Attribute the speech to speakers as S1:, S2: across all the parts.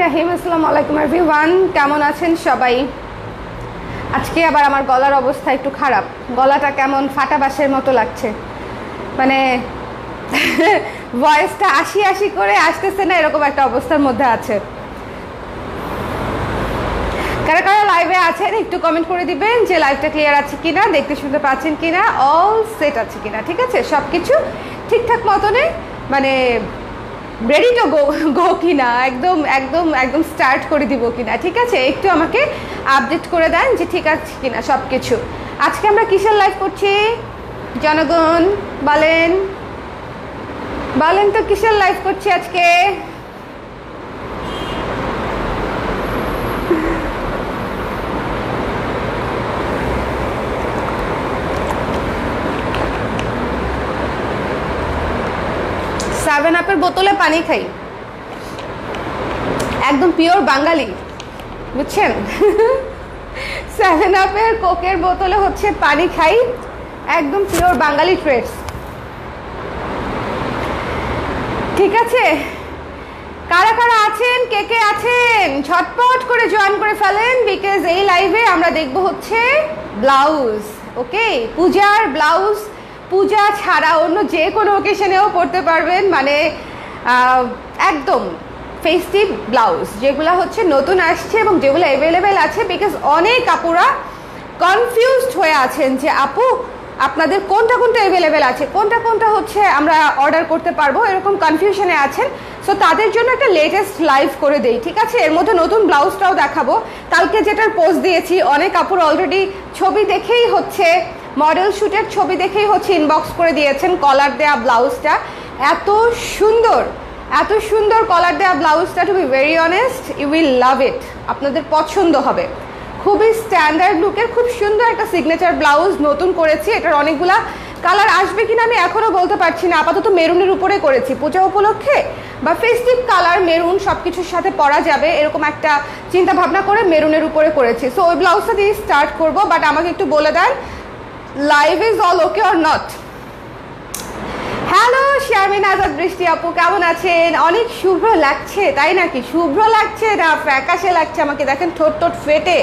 S1: রহিম। আসসালামু আলাইকুম এভরিওয়ান, কেমন আছেন সবাই? আজকে আবার আমার গলার অবস্থা একটু খারাপ, গলাটা কেমন ফাটা বাঁশের মতো লাগছে, মানে ভয়েসটা আশি আশি করে আসতেছে না, এরকম একটা অবস্থার মধ্যে আছে। কারা কারা লাইভে আছেন একটু কমেন্ট করে দিবেন যে লাইভটা ক্লিয়ার আছে কিনা, দেখতে শুনতে পাচ্ছেন কিনা, অল সেট আছে কিনা, ঠিক আছে, সব কিছু ঠিকঠাক মতনে মানে রেডি টু গো কিনা, একদম একদম একদম স্টার্ট করে দিব কিনা, ঠিক আছে, একটু আমাকে আপডেট করে দেন যে ঠিক আছে কিনা সব কিছু। আজকে আমরা কিসের লাইভ করছি জনগণ বলেন, বলেন তো কিসের লাইভ করছি আজকে? সেভেন আপের বোতলে পানি খাই, একদম পিওর বাঙালি, বুঝছেন? সেভেন আপের কোকের বোতলে হচ্ছে পানি খাই, একদম পিওর বাঙালি ট্রেডস, ঠিক আছে। কারা কারা আছেন, কে কে আছেন, ঝটপট করে জয়েন করে ফেলেন, বিকজ এই লাইভে আমরা দেখবো হচ্ছে ব্লাউজ। ওকে, পূজার ব্লাউজ, পূজা ছাড়া অন্য যে কোনো ওকেশনেও পরতে পারবেন, মানে একদম ফেস্টিভ ব্লাউজ যেগুলো হচ্ছে নতুন আসছে এবং যেগুলো অ্যাভেলেবেল আছে, বিকজ অনেক আপুরা কনফিউজড হয়ে আছেন যে আপু আপনাদের কোনটা কোনটা অ্যাভেলেবেল আছে, কোনটা কোনটা হচ্ছে আমরা অর্ডার করতে পারবো, এরকম কনফিউশনে আছেন। সো তাদের জন্য একটা লেটেস্ট লাইভ করে দেই, ঠিক আছে। এর মধ্যে নতুন ব্লাউজটাও দেখাবো, কালকে যেটার পোস্ট দিয়েছি অনেক আপুর অলরেডি ছবি দেখেই হচ্ছে, মডেল শ্যুটের ছবি দেখেই হচ্ছে ইনবক্স করে দিয়েছেন কলার দেয়া ব্লাউজটা, এত সুন্দর, এত সুন্দর কলার দেওয়া ব্লাউজটা, to be very honest you will love it, আপনাদের পছন্দ হবে। খুবই স্ট্যান্ডার্ড লুকের খুব সুন্দর একটা সিগনেচার ব্লাউজ নতুন করেছি, এটার অনেকগুলা কালার আসবে কিনা আমি এখনও বলতে পারছি না, আপাতত মেরুনের উপরে করেছি পূজা উপলক্ষে, বা ফেস্টিভ কালার মেরুন সব কিছুর সাথে পরা যাবে এরকম একটা চিন্তা ভাবনা করে মেরুনের উপরে করেছি। সো ওই ব্লাউজটা দিয়ে স্টার্ট করবো, বাট আমাকে একটু বলে দেন live is all okay or not. Hello Sharmin Azad Brishti আপু, কেমন আছেন? অনেক শুভ্র লাগছে, তাই নাকি? শুভ্র লাগছে না ফ্যাকাশে লাগছে? আমাকে দেখেন ঠোঁট ঠোঁট ফেটে,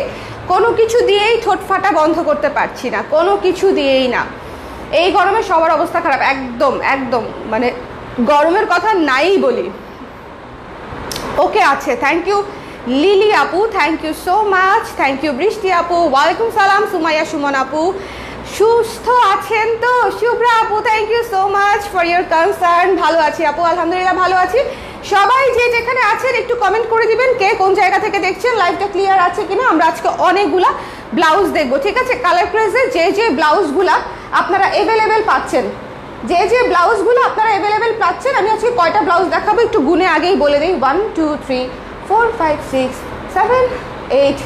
S1: কোনো কিছু দিয়েই ঠোঁট ফাটা বন্ধ করতে পারছি না, কোনো কিছু দিয়েই না। এই গরমে সবার অবস্থা খারাপ, একদম একদম, মানে গরমের কথা নাই বলি। ওকে আছে, থ্যাংক ইউ লিলি আপু, thank you so much, thank you Brishti আপু, ওয়ালাইকুম সালাম সুমাইয়া সুমন আপু, সুস্থ আছেন তো শুভ্রা আপু, thank you so much for your concern. ভালো আছি আপু, আলহামদুলিল্লাহ ভালো আছি। সবাই যে যেখানে আছেন একটু কমেন্ট করে দিবেন কে কোন জায়গা থেকে দেখছেন, লাইভটা ক্লিয়ার আছে কিনা। আমরা আজকে অনেকগুলা ব্লাউজ দেখবো, ঠিক আছে। কালার ক্রেজে যে যে ব্লাউজগুলা আপনারা অ্যাভেলেবেল পাচ্ছেন, যে যে ব্লাউজগুলো আপনারা অ্যাভেলেবেল পাচ্ছেন, আমি আজকে কয়টা ব্লাউজ দেখাবো একটু গুনে আগেই বলে দিই। 1 2 3 4 5 6 7 8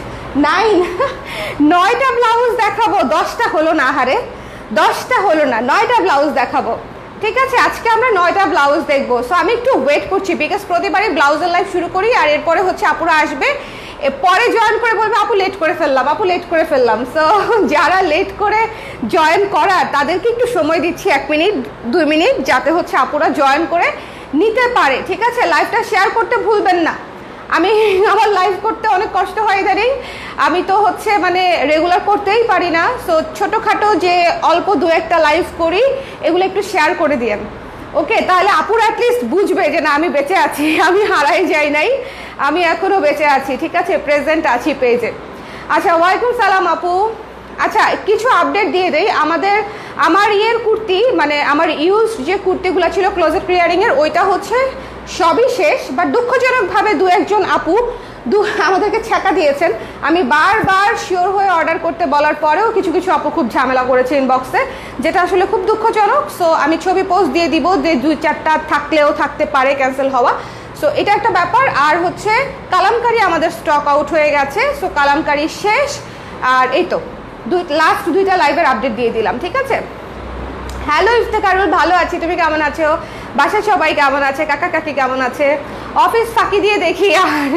S1: 9 9টা ব্লাউজ দেখাবো, 10টা হলো না, হারে 10টা হলো না, 9টা ব্লাউজ দেখাবো, ঠিক আছে। আজকে আমরা 9টা ব্লাউজ দেখবো। সো আমি একটু ওয়েট করছি, বিকজ প্রতিবারই ব্লাউজের লাইভ শুরু করি আর এরপরে হচ্ছে আপুরা আসবে, পরে জয়েন করে বলবে আপু লেট করে ফেললাম, আপু লেট করে ফেললাম। সো যারা লেট করে জয়েন করার তাদেরকে একটু সময় দিচ্ছি, 1 মিনিট 2 মিনিট, যাতে হচ্ছে আপুরা জয়েন করে নিতে পারে, ঠিক আছে। লাইভটা শেয়ার করতে ভুলবেন না, আমি আমার লাইভ করতে অনেক কষ্ট হয় ইদানিং, আমি তো হচ্ছে মানে রেগুলার করতেই পারি না। সো ছোটোখাটো যে অল্প 2-1টা লাইভ করি এগুলো একটু শেয়ার করে দিয়েন, ওকে, তাহলে আপুর অ্যাটলিস্ট বুঝবে যে না আমি বেঁচে আছি, আমি হারাই যাই নাই, আমি এখনও বেঁচে আছি, ঠিক আছে, প্রেজেন্ট আছি পেজে। আচ্ছা, ওয়ালাইকুম সালাম আপু। আচ্ছা, কিছু আপডেট দিয়ে দেই, আমার ইয়ের কুর্তি, মানে আমার ইউজ যে কুর্তিগুলো ছিল ক্লোজেট ক্লিয়ারিংয়ের, ওইটা হচ্ছে সবই শেষ, বাট দুঃখজনকভাবে 2-1জন আপু আমাদেরকে ছ্যাঁকা দিয়েছেন। আমি বারবার শিওর হয়ে অর্ডার করতে বলার পরেও কিছু কিছু আপু খুব ঝামেলা করেছে ইনবক্সে, যেটা আসলে খুব দুঃখজনক। সো আমি ছবি পোস্ট দিয়ে দিব যে 2-4টা থাকলেও থাকতে পারে ক্যান্সেল হওয়া, সো এটা একটা ব্যাপার। আর হচ্ছে কালামকারি আমাদের স্টক আউট হয়ে গেছে, সো কালামকারি শেষ। আর এই তো লাস্ট 2টা লাইভের আপডেট দিয়ে দিলাম, ঠিক আছে। হ্যালো ইফতেখারুল, ভালো আছি, তুমি কেমন আছো? বাসায় সবাই কেমন আছে? কাকা কাকি কেমন আছে? অফিস ফাঁকি দিয়ে দেখি, আর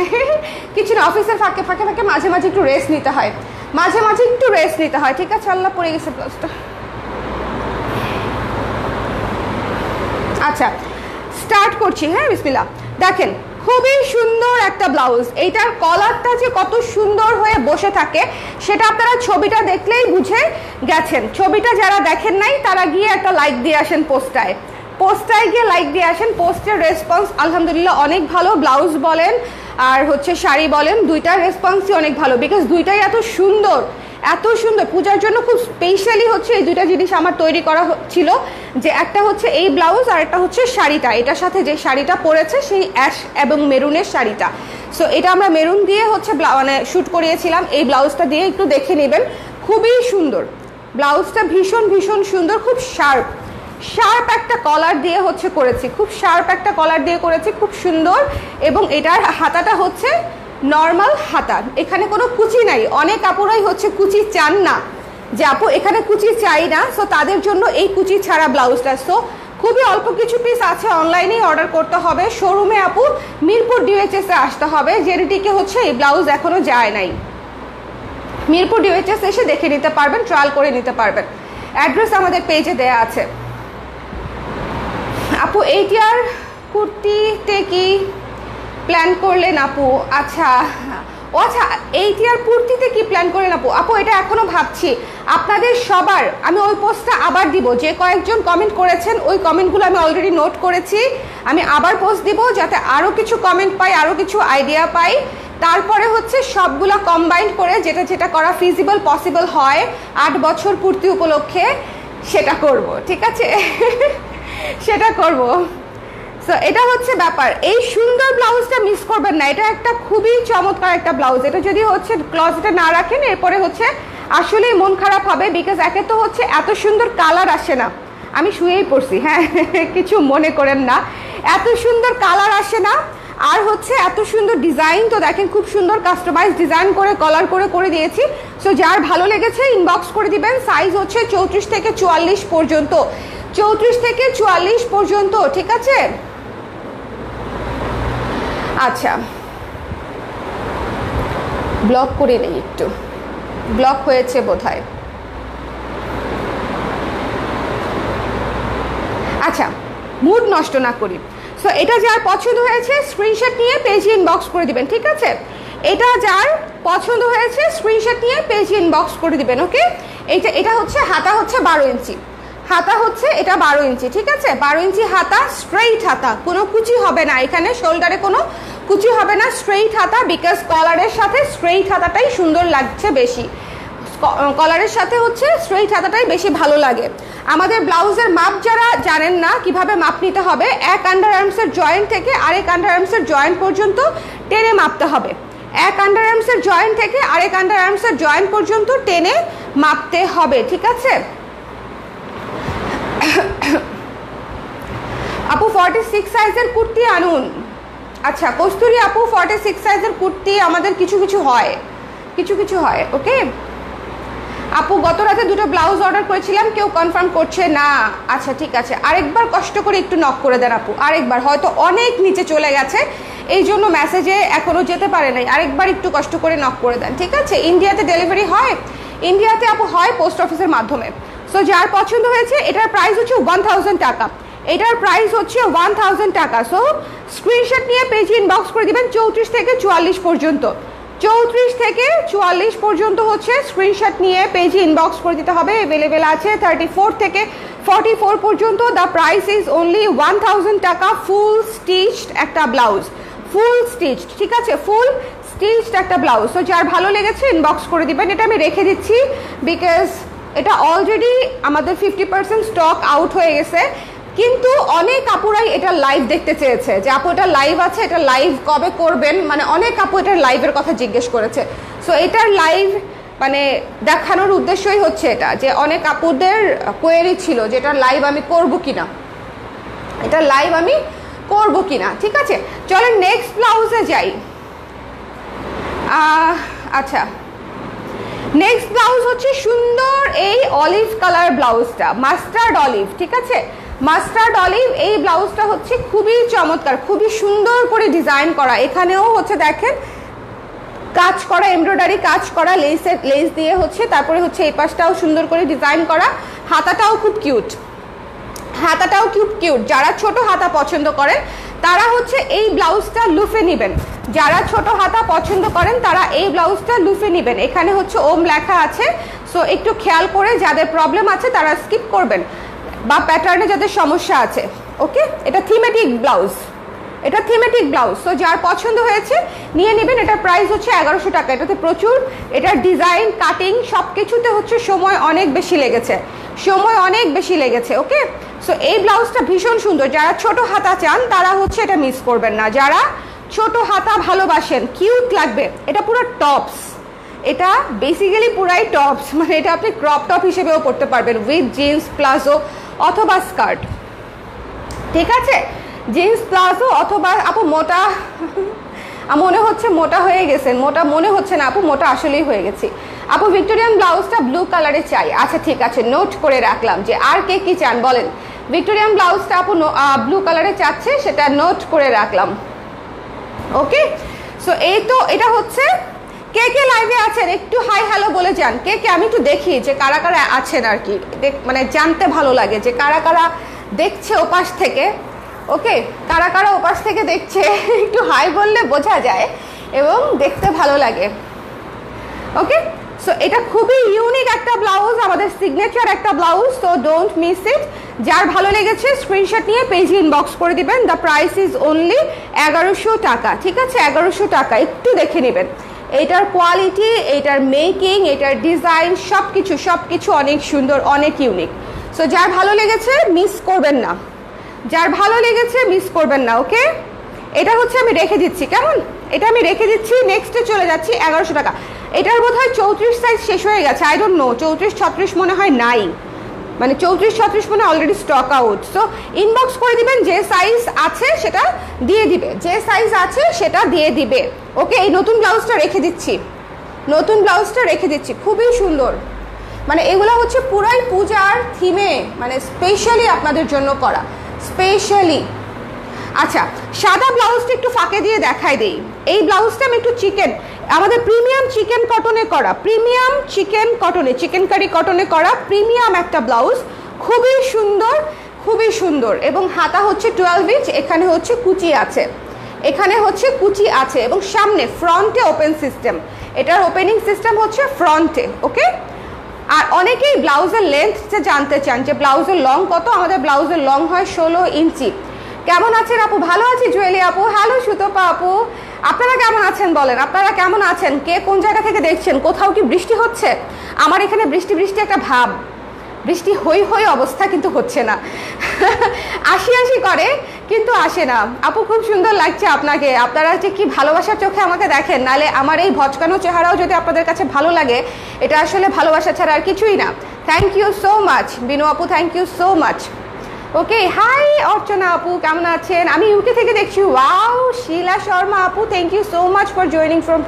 S1: কিছু না, অফিসের ফাঁকে ফাঁকে ফাঁকে মাঝে মাঝে একটু রেস্ট নিতে হয়, মাঝে মাঝে একটু রেস্ট নিতে হয়, ঠিক আছে। আল্লাহ পড়ে গেছে ব্লাউজটা। আচ্ছা, স্টার্ট করছি, হ্যাঁ বিসমিল্লাহ। দেখেন খুবই সুন্দর একটা ব্লাউজ। এইটার কলারটা যে কত সুন্দর হয়ে বসে থাকে সেটা আপনারা ছবিটা দেখলেই বুঝে গেছেন। ছবিটা যারা দেখেন নাই তারা গিয়ে একটা লাইক দিয়ে আসেন পোস্টটায় গিয়ে লাইক দিয়ে আসেন। পোস্টের রেসপন্স আলহামদুলিল্লাহ অনেক ভালো, ব্লাউজ বলেন আর হচ্ছে শাড়ি বলেন দুইটার রেসপন্সই অনেক ভালো, বিকজ দুইটাই এত সুন্দর পূজার জন্য খুব স্পেশালি হচ্ছে এই দুইটা জিনিস আমার তৈরি করা ছিল, যে একটা হচ্ছে এই ব্লাউজ আর একটা হচ্ছে শাড়িটা। এটার সাথে যে শাড়িটা পরেছে সেই অ্যাশ এবং মেরুনের শাড়িটা, সো এটা আমরা মেরুন দিয়ে হচ্ছে মানে শ্যুট করিয়েছিলাম। এই ব্লাউজটা দিয়ে একটু দেখে নেবেন, খুবই সুন্দর ব্লাউজটা, ভীষণ ভীষণ সুন্দর, খুব শার্প একটা কলার দিয়ে হচ্ছে করেছি, খুব শার্প একটা কলার দিয়ে করেছি, খুব সুন্দর। এবং এটার হাতাটা হচ্ছে নর্মাল হাতা, এখানে কোনো কুচি নাই। অনেক আপুরাই হচ্ছে কুচি চান না, যে আপু এখানে কুচি চাই না, সো তাদের জন্য এই কুচি ছাড়া ব্লাউজটা। সো খুবই অল্প কিছু পিস আছে, অনলাইনেই অর্ডার করতে হবে। শোরুমে আপু মিরপুর ডিওএইচএস এ আসতে হবে, জেরিটিকে হচ্ছে এই ব্লাউজ এখনো যায় নাই। মিরপুর ডিওএইচএস এসে দেখে নিতে পারবেন, ট্রায়াল করে নিতে পারবেন। অ্যাড্রেস আমাদের পেজে দেয়া আছে। আপু এইটার কুর্তিতে কি প্ল্যান করলেন আপু? আচ্ছা এইটার কুর্তিতে কি প্ল্যান করলেন আপু? আপু এটা এখনো ভাবছি। আপনাদের সবার আমি ওই পোস্টটা আবার দিব, যে কয়েকজন কমেন্ট করেছেন ওই কমেন্টগুলো আমি অলরেডি নোট করেছি, আমি আবার পোস্ট দিব যাতে আরও কিছু কমেন্ট পাই, আরও কিছু আইডিয়া পাই। তারপরে হচ্ছে সবগুলা কম্বাইন্ড করে যেটা যেটা করা ফিজিবল পসিবল হয় 8 বছর পূর্তি উপলক্ষে সেটা করব, ঠিক আছে? সেটা করব। সো এটা হচ্ছে ব্যাপার। এই সুন্দর ব্লাউজটা মিস করবেন না, এটা একটা খুবই চমৎকার একটা ব্লাউজ। এটা যদি হচ্ছে ক্লজেটে না রাখেন এরপরে হচ্ছে আসলেই মন খারাপ হবে, বিকজ একে তো হচ্ছে এত সুন্দর কালার আসে না। আমি শুয়েই পড়ছি, হ্যাঁ কিছু মনে করেন না, এত সুন্দর কালার আসে না। আর হচ্ছে এত সুন্দর ডিজাইন, তো দেখেন খুব সুন্দর কাস্টমাইজ ডিজাইন করে কলার করে দিয়েছি। সো যার ভালো লেগেছে ইনবক্স করে দিবেন। সাইজ হচ্ছে 34 থেকে 44 পর্যন্ত, 34 থেকে 44 পর্যন্ত, ঠিক আছে? আচ্ছা ব্লক করে নেই, একটু ব্লক হয়েছে বোধহয়। আচ্ছা মুড নষ্ট না করি। সো এটা যার পছন্দ হয়েছে স্ক্রিনশট নিয়ে পেজে ইনবক্স করে দিবেন, ঠিক আছে? এটা যার পছন্দ হয়েছে স্ক্রিনশট নিয়ে পেজে ইনবক্স করে দিবেন, ওকে? এটা হচ্ছে হাতা হচ্ছে 12 ইঞ্চি, হাতা হচ্ছে এটা 12 ইঞ্চি, ঠিক আছে? 12 ইঞ্চি হাতা, স্ট্রেইট হাতা, কোনো কুচি হবে না এখানে, শোল্ডারে কোনো কুচি হবে না, স্ট্রেইট হাতা, বিকজ কলারের সাথে স্ট্রেইট হাতাটাই সুন্দর লাগছে বেশি। কলারের সাথে হচ্ছে স্ট্রেইট হাতাটাই বেশি ভালো লাগে। আমাদের ব্লাউজের মাপ যারা জানেন না কিভাবে মাপ নিতে হবে, এক আন্ডার আর্মসের জয়েন্ট থেকে আরেক আন্ডার আর্মসের জয়েন্ট পর্যন্ত টেনে মাপতে হবে। এক আন্ডার আর্মসের জয়েন্ট থেকে আরেক আন্ডার আর্মসের জয়েন্ট পর্যন্ত টেনে মাপতে হবে, ঠিক আছে? আপু 46 সাইজের কুর্তি আনুন। আচ্ছা কস্তুরী আপু 46 সাইজের কুর্তি আমাদের কিছু কিছু হয়, ওকে? আপু গত রাতে দুটো ব্লাউজ অর্ডার করেছিলাম, কেউ কনফার্ম করছে না। আচ্ছা ঠিক আছে, আরেকবার কষ্ট করে একটু নক করে দেন আপু, আরেকবার, হয়তো অনেক নিচে চলে গেছে এই জন্য মেসেজে এখনো যেতে পারে নাই, আরেকবার একটু কষ্ট করে নক করে দেন, ঠিক আছে? ইন্ডিয়াতে ডেলিভারি হয়, ইন্ডিয়াতে আপু হয় পোস্ট অফিসের মাধ্যমে। সো যার পছন্দ হয়েছে এটার প্রাইস হচ্ছে 1000 টাকা, এটার প্রাইস হচ্ছে 1000 টাকা। সো স্ক্রিনশট নিয়ে পেজে ইনবক্স করে দিবেন 34 থেকে 44 পর্যন্ত, 34 থেকে 44 পর্যন্ত হচ্ছে স্ক্রিনশট নিয়ে পেজে ইনবক্স করে দিতে হবে। অ্যাভেলেবেল আছে 34 থেকে 44 পর্যন্ত। দ্য প্রাইস ইজ অনলি 1000 টাকা, ফুল স্টিচড একটা ব্লাউজ, ফুল স্টিচড, ঠিক আছে? ফুল স্টিচড একটা ব্লাউজ। তো যার ভালো লেগেছে ইনবক্স করে দিবেন। এটা আমি রেখে দিচ্ছি বিকজ এটা অলরেডি আমাদের 50% স্টক আউট হয়ে গেছে, কিন্তু অনেক আপুরাই এটা লাইভ দেখতে চেয়েছে, যে আপু এটা লাইভ আছে, এটা লাইভ কবে করবেন, মানে অনেক আপু এটার লাইভের কথা জিজ্ঞেস করেছে। সো এটার লাইভ মানে দেখানোর উদ্দেশ্যই হচ্ছে এটা, যে অনেক আপুদের কোয়েরি ছিল যে এটার লাইভ আমি করব কিনা, এটা লাইভ আমি করব কিনা, ঠিক আছে? চলেন নেক্সট ব্লাউজে যাই। আচ্ছা নেক্সট ব্লাউজ হচ্ছে সুন্দর এই অলিভ কালার ব্লাউজটা, মাস্টার্ড অলিভ, ঠিক আছে? মাস্টার্ড অলিভ এই ব্লাউজটা হচ্ছে খুবই চমৎকার, খুবই সুন্দর করে ডিজাইন করা। এখানেও হচ্ছে দেখেন কাজ করা, এমব্রয়ডারি কাজ করা, লেস দিয়ে হচ্ছে, তারপরে হচ্ছে এই পাশটাও সুন্দর করে ডিজাইন করা, হাতাটাও খুব কিউট, হাতাটাও কিউট কিউট। যারা ছোট হাতা পছন্দ করেন তারা হচ্ছে এই ব্লাউজটা লুফে নেবেন। যারা ছোট হাতা পছন্দ করেন তারা এই ব্লাউজটা লুফে নেবেন। এখানে হচ্ছে ওম লেখা আছে, সো একটু খেয়াল করে যাদের প্রবলেম আছে তারা স্কিপ করবেন, বা প্যাটার্নে যাদের সমস্যা আছে। ওকে, এটা থিমেটিক ব্লাউজ, এটা থিমেটিক ব্লাউজ। তো যার পছন্দ হয়েছে নিয়ে নেবেন। এটার প্রাইস হচ্ছে 1100 টাকা। এটাতে প্রচুর, এটার ডিজাইন কাটিং সব কিছুতে হচ্ছে সময় অনেক বেশি লেগেছে, সময় অনেক বেশি লেগেছে। ওকে, সো এই ব্লাউজটা ভীষণ সুন্দর। যারা ছোট হাতা চান তারা হচ্ছে এটা মিস করবেন না। যারা ছোট হাতা ভালোবাসেন, কিউট লাগবে, এটা পুরো টপস, এটা বেসিক্যালি পুরাই টপস, মানে এটা আপনি ক্রপ টপ হিসেবেও পরতে পারবেন উইথ জিন্স প্লাজো অথবা স্কার্ট। ঠিক আছে, জিন্স প্লাজো অথবা আপু মোটা মনে হচ্ছে মোটা হয়ে গেছেন, মোটা মনে হচ্ছে না আপু, মোটা আসলেই হয়ে গেছি। আপু ভিক্টোরিয়ান ব্লাউজটা ব্লু কালারে চাই। আচ্ছা ঠিক আছে, নোট করে রাখলাম যে আর কে কি চান বলেন। ভিক্টোরিয়ান ব্লাউজটা আপু ব্লু কালারে চাচ্ছে, সেটা নোট করে রাখলাম। ওকে, সো এই তো এটা হচ্ছে। কে কে লাইভে আছেন একটু হাই হ্যালো বলে যান। কে কে, আমি একটু দেখি যে কারা কারা আছেন আর কি, মানে জানতে ভালো লাগে যে কারা কারা দেখছে ওপাশ থেকে। ওকে, কারা কারা ওপাশ থেকে দেখছে একটু হাই বললে বোঝা যায় এবং দেখতে ভালো লাগে। ওকে, সো এটা খুবই ইউনিক একটা ব্লাউজ, আমাদের সিগনেচার একটা blouse, so don't miss it. যার ভালো লেগেছে স্ক্রিনশট নিয়ে পেজে ইনবক্স করে দিবেন। দ্য প্রাইস ইজ অনলি 1100 টাকা। ঠিক আছে, 1100 টাকা। একটু দেখে নেবেন এইটার কোয়ালিটি, এইটার মেকিং, এইটার ডিজাইন, সব কিছু অনেক সুন্দর, অনেক ইউনিক। সো যার ভালো লেগেছে মিস করবেন না, যার ভালো লেগেছে মিস করবেন না। ওকে, এটা হচ্ছে আমি রেখে দিচ্ছি, কেমন, এটা আমি রেখে দিচ্ছি। নেক্সটে চলে যাচ্ছি 1100 টাকা। এটার বোধহয় 34 সাইজ শেষ হয়ে গেছে, আই ডোন্ট নো, 34-36 মনে হয় নাই, মানে 34-36 মনে already stock out. So inbox করে দিবেন, যে সাইজ আছে সেটা দিয়ে দিবে, যে সাইজ আছে সেটা দিয়ে দিবে। ওকে, এই নতুন ব্লাউজটা রেখে দিচ্ছি, নতুন ব্লাউজটা রেখে দিচ্ছি, খুবই সুন্দর। মানে এগুলো হচ্ছে পুরাই পূজার থিমে, মানে স্পেশালি আপনাদের জন্য করা, স্পেশালি। আচ্ছা, সাদা ব্লাউজটা একটু ফাঁকে দিয়ে দেখাই দেই। এই ব্লাউজটা আমি একটু আমাদের প্রিমিয়াম চিকেন কটনে করা, প্রিমিয়াম চিকেন কটনে, চিকেন কারি কটনে করা প্রিমিয়াম একটা ব্লাউজ, খুবই সুন্দর, খুবই সুন্দর। এবং হাতা হচ্ছে 12 ইঞ্চ, এখানে হচ্ছে কুচি আছে, এখানে হচ্ছে কুচি আছে, এবং সামনে ফ্রন্টে ওপেন সিস্টেম, এটার ওপেনিং সিস্টেম হচ্ছে ফ্রন্টে। ওকে, আর অনেকেই ব্লাউজের লেন্থটা জানতে চান যে ব্লাউজের লং কত। আমাদের ব্লাউজের লং হয় 16 ইঞ্চি। কেমন আছেন আপু? ভালো আছি জুয়েলি আপু। হ্যালো সুতপা আপু, আপনারা কেমন আছেন বলেন, আপনারা কেমন আছেন? কে কোন জায়গা থেকে দেখছেন? কোথাও কি বৃষ্টি হচ্ছে? আমার এখানে বৃষ্টি বৃষ্টি একটা ভাব, বৃষ্টি হই হই অবস্থা, কিন্তু হচ্ছে না আসি আসি করে কিন্তু আসে না। আপু খুব সুন্দর লাগছে আপনাকে, আপনারা যে কি ভালোবাসার চোখে আমাকে দেখেন, নালে আমার এই ভচকানো চেহারাও যদি আপনাদের কাছে ভালো লাগে, এটা আসলে ভালোবাসা ছাড়া আর কিছুই না। Thank you so much Binu আপু, thank you so much. Okay, hi Archana আপু, কেমন আছেন? আমি ইউকে থেকে দেখছি। ওয়াও, শিলা শর্মা আপু, thank you so much for joining from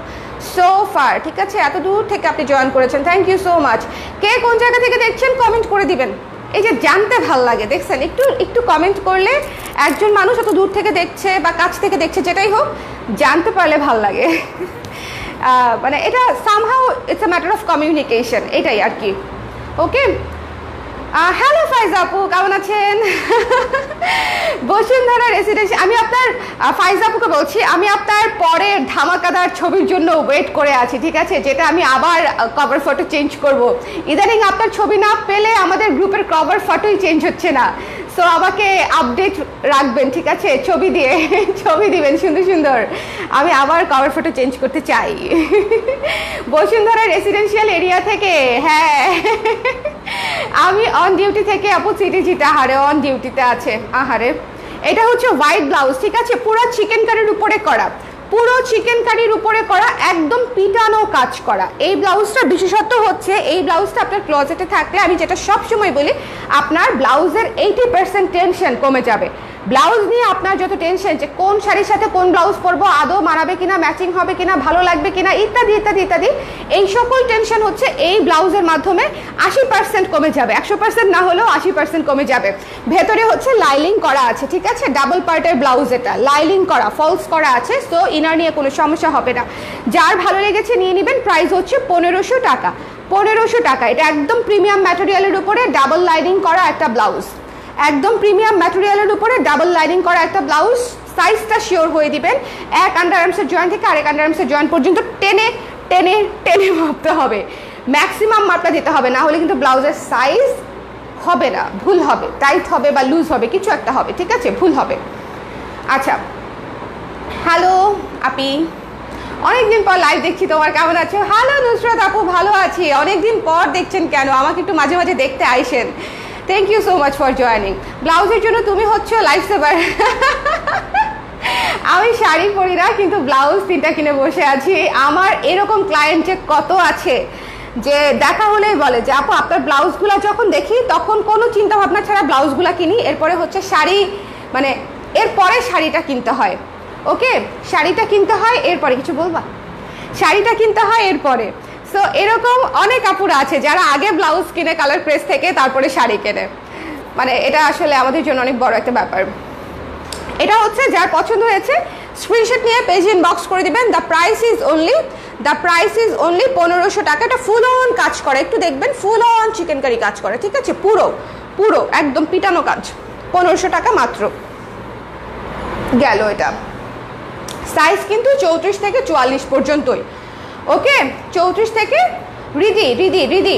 S1: so far. ঠিক আছে, এত দূর থেকে আপনি জয়েন করেছেন, থ্যাংক ইউ সো মাচ। কে কোন জায়গা থেকে দেখছেন কমেন্ট করে দিবেন, এই যে জানতে ভাল লাগে, দেখছেন, একটু একটু কমেন্ট করলে একজন মানুষ এত দূর থেকে দেখছে বা কাছ থেকে দেখছে, যেটাই হোক জানতে পারলে ভাল লাগে মানে এটা somehow it's a matter of communication, এটাই আর কি। ওকে, হ্যালো ফাইজা আপু, কেমন আছেন? বসুন্ধরা রেসিডেন্সি, আমি আপনার ফাইজা আপুকে বলছি, আমি আপনার পরের ধামাকাদার ছবির জন্য ওয়েট করে আছি। ঠিক আছে, যেটা আমি আবার কভার ফটো চেঞ্জ করব। ইদানিং আপনার ছবি না পেলে আমাদের গ্রুপের কভার ফটোই চেঞ্জ হচ্ছে না, সো আমাকে আপডেট রাখবেন। ঠিক আছে, ছবি দিয়ে ছবি দিবেন সুন্দর সুন্দর, আমি আবার কভার ফটো চেঞ্জ করতে চাই বসুন্ধরা রেসিডেন্সিয়াল এরিয়া থেকে। হ্যাঁ আমি অন ডিউটি থেকে আপু, সিটিজিটা আহারে অন ডিউটিতে আছে। আহারে, এটা হচ্ছে হোয়াইট ব্লাউজ। ঠিক আছে, পুরো চিকেন কারির উপরে করা, পুরো চিকেন কারির উপরে করা, একদম পিটানো কাজ করা। এই ব্লাউজটা বিশেষত্ব হচ্ছে, এই ব্লাউজটা আপনার ক্লোজেটে থাকলে, আমি যেটা সব সময় বলি, আপনার ব্লাউজের 80% টেনশন কমে যাবে। ব্লাউজ নিয়ে আপনার যত টেনশন যে কোন শাড়ির সাথে কোন ব্লাউজ পরবো, আদৌ মানাবে কিনা, ম্যাচিং হবে কিনা, ভালো লাগবে কিনা, ইত্যাদি ইত্যাদি ইত্যাদি, এই সকল টেনশন হচ্ছে এই ব্লাউজের মাধ্যমে 80% কমে যাবে। 100% না হলেও 80% কমে যাবে। ভেতরে হচ্ছে লাইলিং করা আছে। ঠিক আছে, ডাবল পার্টের ব্লাউজ, এটা লাইলিং করা, ফলস করা আছে, সো ইনার নিয়ে কোনো সমস্যা হবে না। যার ভালো লেগেছে নিয়ে নেবেন। প্রাইস হচ্ছে 1500 টাকা, 1500 টাকা। এটা একদম প্রিমিয়াম ম্যাটেরিয়ালের উপরে ডাবল লাইনিং করা একটা ব্লাউজ, একদম প্রিমিয়াম ম্যাটেরিয়ালের উপরে ডাবল লাইনিং করা একটা ব্লাউজ। সাইজটা শিওর হয়ে দিবেন, এক আন্ডারআর্মসের জয়েন্ট থেকে আরেক আন্ডারআর্মসের জয়েন্ট পর্যন্ত টেনে টেনে টেনে মাপতে হবে, ম্যাক্সিমাম মাপটা দিতে হবে, না হলে কিন্তু ব্লাউজের সাইজ হবে না, ভুল হবে, টাইট হবে বা লুজ হবে, কিছু একটা হবে, ঠিক আছে, ভুল হবে। আচ্ছা, হ্যালো আপি, অনেকদিন পর লাইভ দেখছি, তোমার কেমন আছো? হ্যালো নুসরাত আপু, ভালো আছি। অনেকদিন পর দেখছেন কেন? আমাকে একটু মাঝে মাঝে দেখতে আইসেন। Thank you so much for joining. ব্লাউজের জন্য তুমি হচ্ছে লাইফ সেভার। আমি শাড়ি পরি না, কিন্তু ব্লাউজ 3টা কিনে বসে আছি। আমার এরকম ক্লায়েন্ট যে কত আছে, যে দেখা হলেই বলে যে আপু আপনার ব্লাউজগুলো যখন দেখি তখন কোনো চিন্তা ভাবনা ছাড়া ব্লাউজগুলো কিনি, এরপরে হচ্ছে শাড়ি, মানে এরপরে শাড়িটা কিনতে হয়। ওকে, শাড়িটা কিনতে হয় এরপরে, কিছু বলবা? শাড়িটা কিনতে হয় এরপরে। সো এরকম অনেক আপুরা আছে যারা আগে ব্লাউজ কিনে কালার প্রেস থেকে, তারপরে শাড়ি কেনে। মানে এটা আসলে আমাদের জন্য অনেক বড় একটা ব্যাপার। এটা হচ্ছে যার পছন্দ হয়েছে স্ক্রিনশট নিয়ে পেজ ইনবক্স করে দিবেন। দ্য প্রাইস ইজ অনলি 1500 টাকা। এটা ফুল অন কাজ করে, একটু দেখবেন, ফুল অন চিকেন কারি কাজ করে, ঠিক আছে, পুরো পুরো একদম পিটানো কাজ। 1500 টাকা মাত্র গেল। এটা সাইজ কিন্তু 34 থেকে 44 পর্যন্তই। ওকে, 34 থেকে রিদি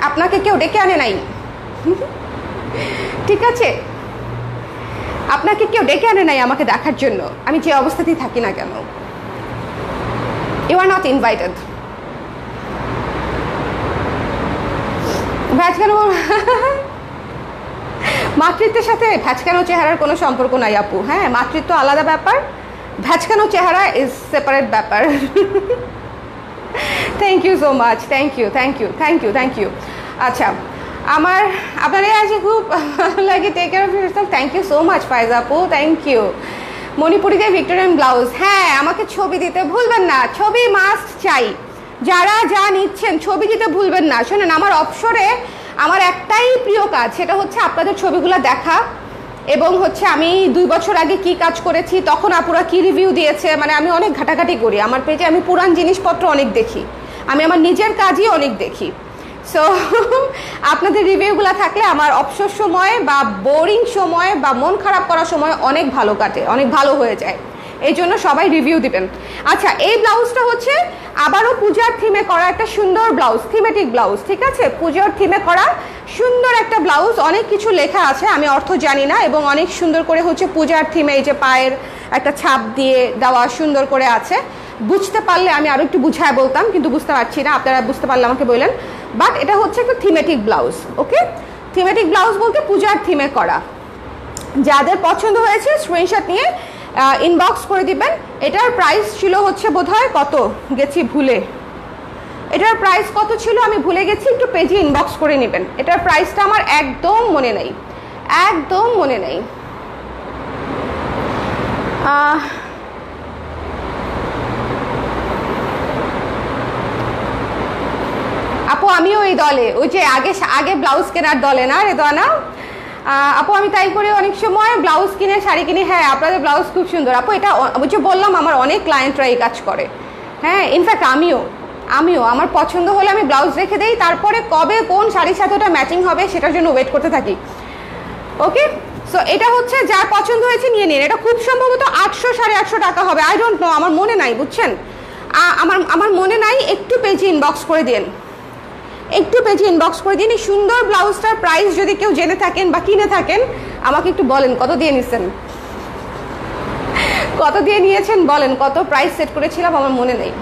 S1: আপনাকে কেউ ডেকে আনে নাই, ঠিক আছে, আপনাকে কেউ ডেকে আনে নাই আমাকে দেখার জন্য, আমি যে অবস্থাতেই থাকি না কেন। You are not invited. ভ্যাচকানো মাতৃত্বের সাথে ভ্যাচকানো চেহারার কোনো সম্পর্ক নাই আপু। হ্যাঁ, মাতৃত্ব আলাদা ব্যাপার, ভ্যাচকানো চেহারা ইজ সেপারেট ব্যাপার। Thank you so much, thank you. আচ্ছা, আপনার আজকে খুব লাগে, take care of yourself. Thank you so much Faiza আপু, থ্যাংক ইউ। মণিপুরিতে ভিক্টোরিয়ান ব্লাউজ, হ্যাঁ আমাকে ছবি দিতে ভুলবেন না, ছবি মাস্ট চাই। যারা যা নিচ্ছেন ছবি দিতে ভুলবেন না। শোনেন, আমার অবসরে আমার একটাই প্রিয় কাজ, সেটা হচ্ছে আপনাদের ছবিগুলো দেখা, এবং হচ্ছে আমি 2 বছর আগে কি কাজ করেছি, তখন আপুরা কি রিভিউ দিয়েছে, মানে আমি অনেক ঘাটাঘাটি করি আমার পেজে। আমি পুরান জিনিসপত্র অনেক দেখি, আমি আমার নিজের কাজই অনেক দেখি। সো আপনাদের রিভিউগুলো থাকলে আমার অবসর সময় বা বোরিং সময় বা মন খারাপ করার সময় অনেক ভালো কাটে, অনেক ভালো হয়ে যায়। এই জন্য সবাই রিভিউ দিবেন। আচ্ছা, এই ব্লাউজটা হচ্ছে আবারও পূজার থিমে করা একটা সুন্দর ব্লাউজ, থিমেটিক ব্লাউজ, ঠিক আছে, পূজার থিমে করা সুন্দর একটা ব্লাউজ। অনেক কিছু লেখা আছে, আমি অর্থ জানি না, এবং অনেক সুন্দর করে হচ্ছে পূজার থিমে এই যে পায়ের একটা ছাপ দিয়ে দেওয়া সুন্দর করে আছে। বুঝতে পারলে আমি আরও একটু বুঝায় বলতাম, কিন্তু বুঝতে পারছি না, আপনারা বুঝতে পারলে আমাকে বললেন। বাট এটা হচ্ছে একটা থিমেটিক ব্লাউজ। ওকে, থিমেটিক ব্লাউজ বলতে পূজার থিমে করা। যাদের পছন্দ হয়েছে স্ক্রিনশট নিয়ে ইনবক্স করে দিবেন। এটার প্রাইস ছিল হচ্ছে বোধহয় কত গেছি ভুলে, এটার প্রাইস কত ছিল আমি ভুলে গেছি, একটু পেজে ইনবক্স করে নেবেন। এটার প্রাইসটা আমার একদম মনে নেই, একদম মনে নেই। আপু আমিও এই দলে, ওই যে আগে ব্লাউজ কেনার দলে না রে দোয়ানা আপু, আমি তাই করে অনেক সময় ব্লাউজ কিনে শাড়ি কিনি। হ্যাঁ, আপনাদের ব্লাউজ খুব সুন্দর আপু। এটা যে বললাম, আমার অনেক ক্লায়েন্টরা এই কাজ করে। হ্যাঁ, ইনফ্যাক্ট আমিও আমার পছন্দ হলে আমি ব্লাউজ রেখে দিই, তারপরে কবে কোন শাড়ির সাথে ওটা ম্যাচিং হবে সেটার জন্য ওয়েট করতে থাকি। ওকে, সো এটা হচ্ছে যার পছন্দ হয়েছে নিয়ে নিন। এটা খুব সম্ভবত 800 850 টাকা হবে, আই ডোন্ট নো, আমার মনে নাই, বুঝছেন, আমার মনে নাই। একটু পেজে ইনবক্স করে দিন, একটু পেজে ইনবক্স করে দিন। এই সুন্দর ব্লাউজটার প্রাইস যদি কেউ জেনে থাকেন বা কিনে থাকেন আমাকে একটু বলেন, কত দিয়ে নিচ্ছেন, কত দিয়ে নিয়েছেন বলেন, কত প্রাইস সেট করেছিলাম আমার মনে নেই।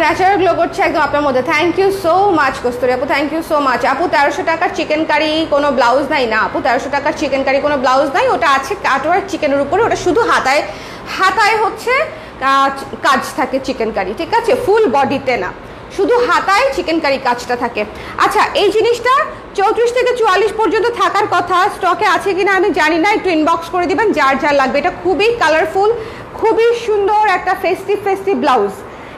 S1: ন্যাচারাল গ্লো করছে একদম আপনার মধ্যে। Thank you so much kasuri আপু, থ্যাংক ইউ সো মাচ আপু। 1300 টাকার চিকেন কারি কোনো ব্লাউজ নাই? না আপু, 1300 টাকার চিকেন কারি কোনো ব্লাউজ নাই, ওটা আছে কাটওয়ার্ক চিকেনের উপরে, ওটা শুধু হাতায় হচ্ছে কাজ থাকে চিকেন কারি, ঠিক আছে, ফুল বডিতে না, শুধু হাতায় চিকেন কারি কাজটা থাকে। আচ্ছা, এই জিনিসটা 34 থেকে 44 পর্যন্ত থাকার কথা, স্টকে আছে কিনা আমি জানি না, একটু ইনবক্স করে দিবেন যার যার লাগবে। এটা খুবই কালারফুল, খুবই সুন্দর একটা ফেস্টিভ ব্লাউজ।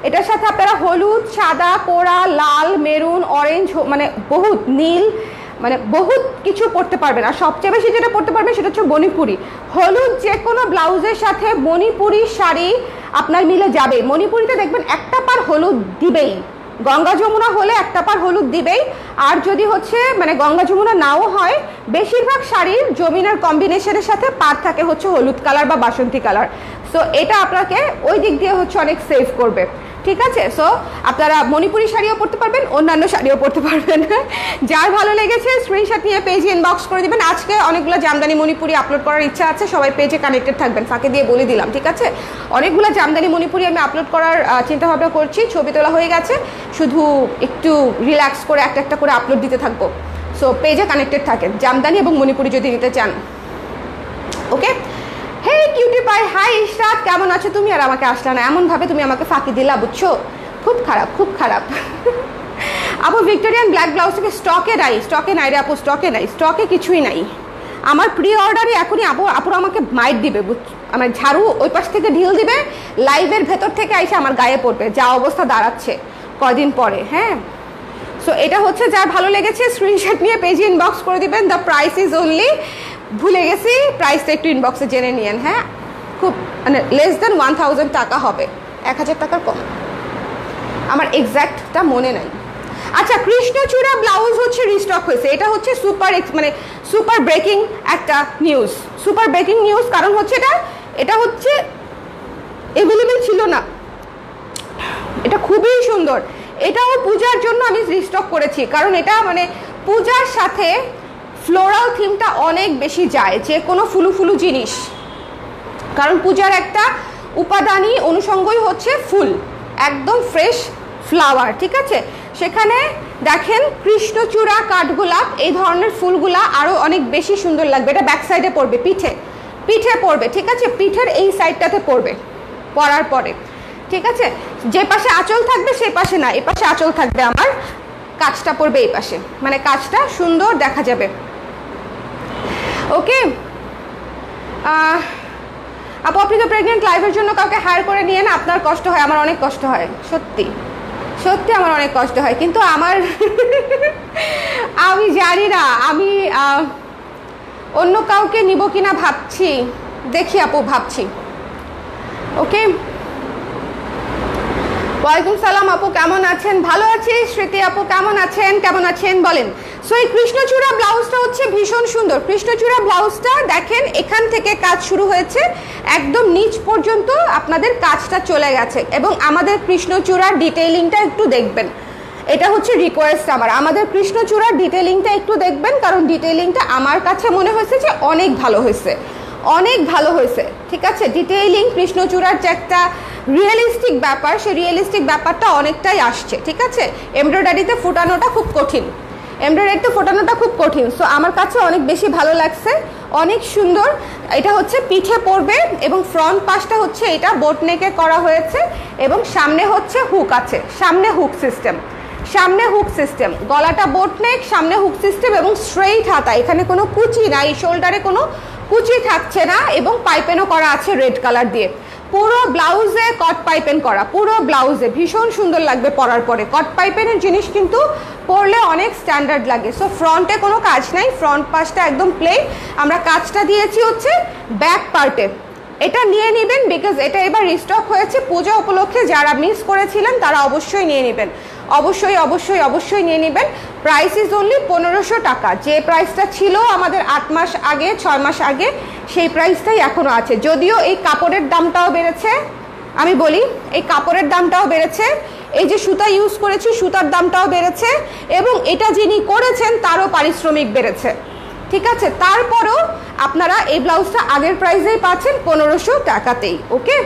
S1: এটার সাথে আপনারা হলুদ, সাদা, কোড়া, লাল, মেরুন, অরেঞ্জ, মানে বহুত নীল, মানে বহুত কিছু পরতে পারবেন। আর সবচেয়ে বেশি যেটা পরতে পারবেন সেটা হচ্ছে মণিপুরি। হলুদ যে কোনো ব্লাউজের সাথে মণিপুরি শাড়ি আপনার মিলে যাবে। মণিপুরিতে দেখবেন একটা পার হলুদ দিবেই, গঙ্গা যমুনা হলে একটা পার হলুদ দিবেই, আর যদি হচ্ছে মানে গঙ্গা যমুনা নাও হয়, বেশিরভাগ শাড়ির জমিনের কম্বিনেশনের সাথে পার থাকে হচ্ছে হলুদ কালার বা বাসন্তী কালার। সো এটা আপনাকে ওই দিক দিয়ে হচ্ছে অনেক সেভ করবে, ঠিক আছে। সো আপনারা মণিপুরি শাড়িও পরতে পারবেন, অন্যান্য শাড়িও পরতে পারবেন। যার ভালো লেগেছে স্ক্রিনশট নিয়ে পেজে ইনবক্স করে দিবেন। আজকে অনেকগুলো জামদানি মণিপুরি আপলোড করার ইচ্ছা আছে, সবাই পেজে কানেক্টেড থাকবেন, ফাঁকে দিয়ে বলে দিলাম, ঠিক আছে। অনেকগুলো জামদানি মণিপুরি আমি আপলোড করার চিন্তাভাবনা করছি, ছবি তোলা হয়ে গেছে, শুধু একটু রিল্যাক্স করে একটা একটা করে আপলোড দিতে থাকবো। সো পেজে কানেক্টেড থাকেন, জামদানি এবং মণিপুরি যদি নিতে চান, ওকে। হে কিউটি পাই, হাই ইশরাত, কেমন আছো তুমি? আর আমাকে আসলা না, এমনভাবে তুমি আমাকে ফাঁকি দিলা, বুঝছো? খুব খারাপ, খুব খারাপ। আপু ভিক্টোরিয়ান ব্ল্যাক ব্লাউজ থেকে স্টকে নাই রে আপু, স্টকে নাই, স্টকে কিছুই নাই। আমার প্রি অর্ডারে এখনই আপুরা আমাকে মাইট দিবে, আমার ঝাড়ু ওই পাশ থেকে ঢিল দিবে, লাইভের ভেতর থেকে এসে আমার গায়ে পড়বে, যা অবস্থা দাঁড়াচ্ছে কদিন পরে। হ্যাঁ, সো এটা হচ্ছে যার ভালো লেগেছে স্ক্রিনশট নিয়ে পেজে ইনবক্স করে দিবেন। দ্য প্রাইস ইজ অনলি, ভুলে গেছি প্রাইসটা একটু ইনবক্সে জেনে নিয়েন। হ্যাঁ, খুব মানে লেস দেন 1000 টাকা হবে, 1000 টাকার কম, আমার এক্স্যাক্টটা মনে নাই। আচ্ছা, কৃষ্ণচূড়া ব্লাউজ হচ্ছে রিস্টক হয়েছে, এটা হচ্ছে সুপার ব্রেকিং একটা নিউজ, সুপার ব্রেকিং নিউজ। কারণ হচ্ছে এটা হচ্ছে অ্যাভেলেবেল ছিল না, এটা খুবই সুন্দর। এটাও পূজার জন্য আমি রিস্টক করেছি, কারণ এটা মানে পূজার সাথে ফ্লোরাল থিমটা অনেক বেশি যায়, যে কোনো ফুলু জিনিস, কারণ পূজার একটা উপাদানই অনুষঙ্গই হচ্ছে ফুল, একদম ফ্রেশ ফ্লাওয়ার, ঠিক আছে। সেখানে দেখেন কৃষ্ণচূড়া, কাঠগোলাপ, এই ধরনের ফুলগুলা আরও অনেক বেশি সুন্দর লাগবে। এটা ব্যাক সাইডে পড়বে, পিঠে পড়বে, ঠিক আছে, পিঠের এই সাইডটাতে পড়বে পরার পরে, ঠিক আছে। যে পাশে আঁচল থাকবে সেই পাশে না, এই পাশে আঁচল থাকবে, আমার কাজটা পড়বে এই পাশে, মানে কাজটা সুন্দর দেখা যাবে, ওকে। আপু আপনি তো প্রেগনেন্ট, লাইভের জন্য কাউকে হায়ার করে নিয়ে না, আপনার কষ্ট হয়, আমার অনেক কষ্ট হয়, সত্যি সত্যি আমার অনেক কষ্ট হয়, কিন্তু আমার আমি জানি না, আমি অন্য কাউকে নিব কিনা ভাবছি, দেখি আপু, ভাবছি, ওকে। ওয়ালাইকুম সালাম আপু, কেমন আছেন? ভালো আছি। স্মৃতি আপু কেমন আছেন বলেন। সো এই কৃষ্ণচূড়া ব্লাউজটা হচ্ছে ভীষণ সুন্দর। কৃষ্ণচূড়া ব্লাউজটা দেখেন, এখান থেকে কাজ শুরু হয়েছে, একদম নিচ পর্যন্ত আপনাদের কাজটা চলে গেছে, এবং আমাদের কৃষ্ণচূড়ার ডিটেইলিংটা একটু দেখবেন, এটা হচ্ছে রিকোয়েস্ট আমার, আমাদের কৃষ্ণচূড়ার ডিটেইলিংটা একটু দেখবেন, কারণ ডিটেইলিংটা আমার কাছে মনে হয়েছে যে অনেক ভালো হয়েছে, অনেক ভালো হয়েছে, ঠিক আছে। ডিটেইলিং, কৃষ্ণচূড়ার যে একটা রিয়েলিস্টিক ব্যাপার, সেই রিয়েলিস্টিক ব্যাপারটা অনেকটাই আসছে, ঠিক আছে। এমব্রয়ডারিতে ফোটানোটা খুব কঠিন, সো আমার কাছে অনেক বেশি ভালো লাগছে, অনেক সুন্দর। এটা হচ্ছে পিঠে পড়বে, এবং ফ্রন্ট পাশটা হচ্ছে এটা বোট নেকে করা হয়েছে, এবং সামনে হচ্ছে হুক আছে, সামনে হুক সিস্টেম, গলাটা বোট নেক, সামনে হুক সিস্টেম, এবং স্ট্রেইট হাতা, এখানে কোনো কুচি নাই, শোল্ডারে কোনো কুচি থাকছে না, এবং পাইপেনও করা আছে রেড কালার দিয়ে, পুরো ব্লাউজে কট পাইপেন করা, পুরো ব্লাউজে ভীষণ সুন্দর লাগবে পরার পরে। কট পাইপেনের জিনিস কিন্তু পরলে অনেক স্ট্যান্ডার্ড লাগে। সো ফ্রন্টে কোনো কাজ নাই, ফ্রন্ট পাশটা একদম প্লেন, আমরা কাজটা দিয়েছি হচ্ছে ব্যাক পার্টে। এটা নিয়ে নেবেন, বিকজ এটা এবার রিস্টক হয়েছে পূজা উপলক্ষে, যারা মিস করেছিলেন তারা অবশ্যই নিয়ে নেবেন, অবশ্যই নিয়ে নেবেন। প্রাইস ইজ অনলি 1500 টাকা, যে প্রাইসটা ছিল আমাদের 8 মাস আগে, 6 মাস আগে, সেই প্রাইসটাই এখনও আছে। যদিও এই কাপড়ের দামটাও বেড়েছে, আমি বলি এই কাপড়ের দামটাও বেড়েছে, এই যে সুতা ইউজ করেছি সুতার দামটাও বেড়েছে, এবং এটা যিনি করেছেন তারও পারিশ্রমিক বেড়েছে, ঠিক আছে। তারপরও আপনারা এই ব্লাউজটা আগের প্রাইসেই পাচ্ছেন 1500 টাকাতেই, ওকে।